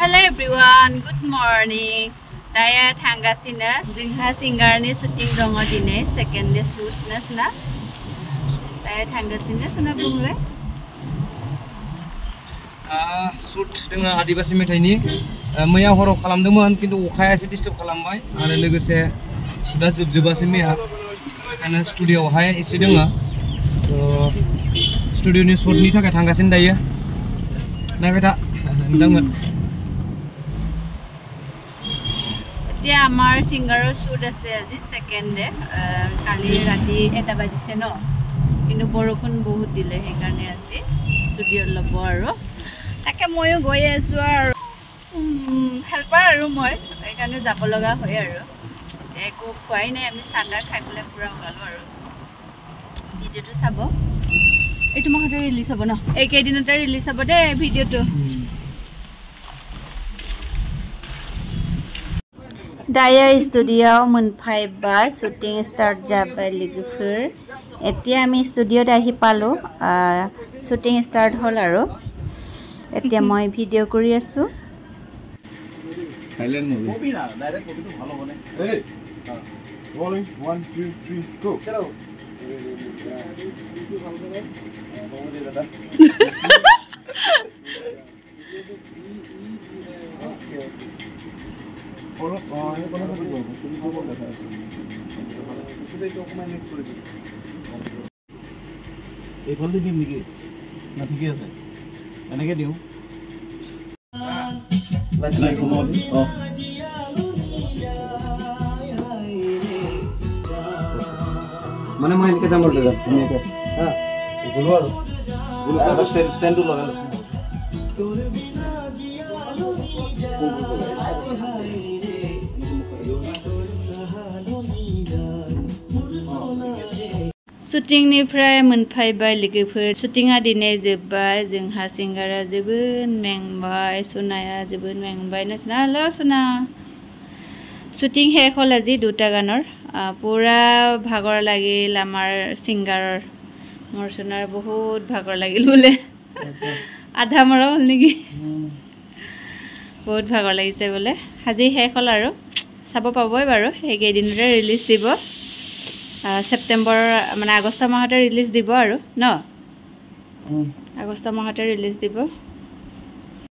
Hello everyone, good morning. Daya thangasina jingha singer ni shooting dong dine second day shoot na suna. Daya thangasina suna bungle. Shoot dengan Adibasi Metai ni मैया हराव खालामदोंमोन किन्तु अखाया एसे disturb खालामबाय आरो लोगोसे सुदा जोबजोबासै मैया ओंखायनो स्टुडिय'आवहाय एसे दङ स्टुडिय'नि शटनि थाखाय थांगासिनो दायो नायबाय था नोंथांमोन এতিয়া আমাৰ সিংগাৰৰ শ্বুট আছে আজি সেকেন্ড ডে কালি ৰাতি 1টা বাজিছে ন কিন্তু বৰষুণ বহুত দিলে সেইকাৰণে আজি ষ্টুডিঅ'ত ল'ব আৰু তাকে ময়ো গৈ আছো আৰু হেল্পাৰ আৰু মই এইকাৰণে যাব লগা হয় আৰু একো খোৱাই নাই আমি চাটা খাই পেলাই পুৰা ওলালো আৰু ভিডিঅ'টো চাব এইটো মাহতে ৰিলিজ হ'ব ন এইকেইদিনতে ৰিলিজ হ'ব দে ভিডিঅ'টো Daya studio मोनफायबा shooting start जाबाय लोगोफोर এতিয়া আমি ষ্টুডিঅ'ত আহি পালো shooting start হল আৰু এতিয়া মই ভিডিঅ' কৰি আছো Silent movie. Copy na, direct copy to bhalo bone. Hey. Rolling 1 2 3 go. Chalo. Follow ये कोन को दो शुरू को देखा আছে इसुदे डॉक्यूमेंट করে দিই এই ফল দিম নেকি না ঠিকই আছে এনেকে দিও like oh মানে মই এনেকে যাম বলতে যা এনেকে হ্যাঁ বলবো আর বলবো স্ট্যান্ড তো লাগা তোর বিনা জিয়ালো shooting निफ्राय मोनफायबाय लोगोफोर shootinga दिनै जोबबाय जोंहा सिंगारा जोबोद मेंबाय सुनाया जोबोद मेंबाय ना हेलो सुना shooting শেষ হ'ল আজি দুটা গানৰ পুৰা ভাগৰ লাগিল আমাৰ সিঙ্গাৰৰ মোৰ সুনাৰ বহুত ভাগৰ লাগিল বলে আধা মৰা হ'ল নেকি বহুত ভাগৰ লাগিছে বলে আজি শেষ হ'ল আৰু চাব পাবই বাৰু এইকেইদিনতে ৰিলিজ দিব সেপ্টেম্বৰ মানে আগষ্ট মাহতে ৰিলিজ দিব আৰু ন আগষ্ট মাহতে ৰিলিজ দিব